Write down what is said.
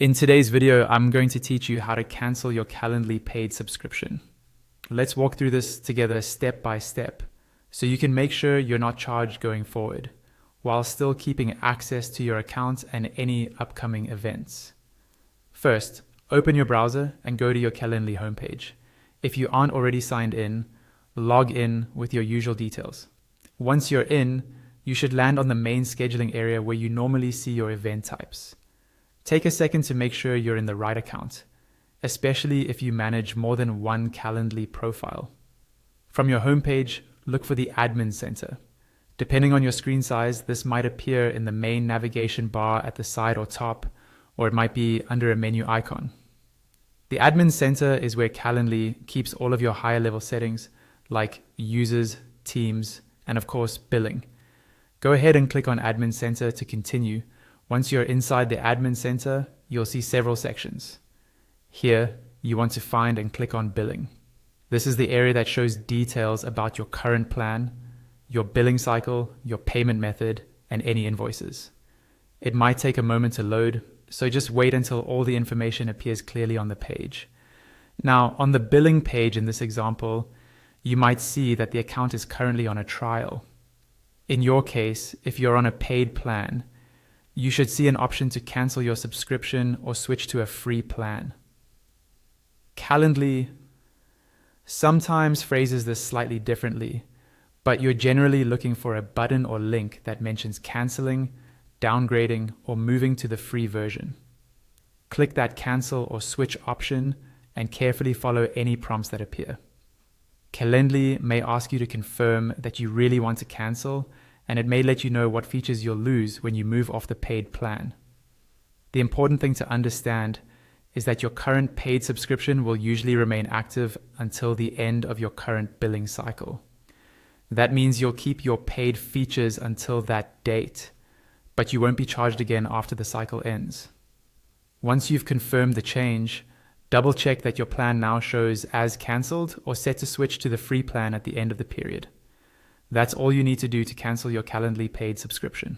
In today's video, I'm going to teach you how to cancel your Calendly paid subscription. Let's walk through this together step by step so you can make sure you're not charged going forward, while still keeping access to your account and any upcoming events. First, open your browser and go to your Calendly homepage. If you aren't already signed in, log in with your usual details. Once you're in, you should land on the main scheduling area where you normally see your event types. Take a second to make sure you're in the right account, especially if you manage more than one Calendly profile. From your homepage, look for the Admin Center. Depending on your screen size, this might appear in the main navigation bar at the side or top, or it might be under a menu icon. The Admin Center is where Calendly keeps all of your higher level settings like users, teams, and of course billing. Go ahead and click on Admin Center to continue. Once you're inside the Admin Center, you'll see several sections. Here, you want to find and click on Billing. This is the area that shows details about your current plan, your billing cycle, your payment method, and any invoices. It might take a moment to load, so just wait until all the information appears clearly on the page. Now, on the billing page in this example, you might see that the account is currently on a trial. In your case, if you're on a paid plan, you should see an option to cancel your subscription or switch to a free plan. Calendly sometimes phrases this slightly differently, but you're generally looking for a button or link that mentions canceling, downgrading, or moving to the free version. Click that cancel or switch option and carefully follow any prompts that appear. Calendly may ask you to confirm that you really want to cancel, and it may let you know what features you'll lose when you move off the paid plan. The important thing to understand is that your current paid subscription will usually remain active until the end of your current billing cycle. That means you'll keep your paid features until that date, but you won't be charged again after the cycle ends. Once you've confirmed the change, double check that your plan now shows as cancelled or set to switch to the free plan at the end of the period. That's all you need to do to cancel your Calendly paid subscription.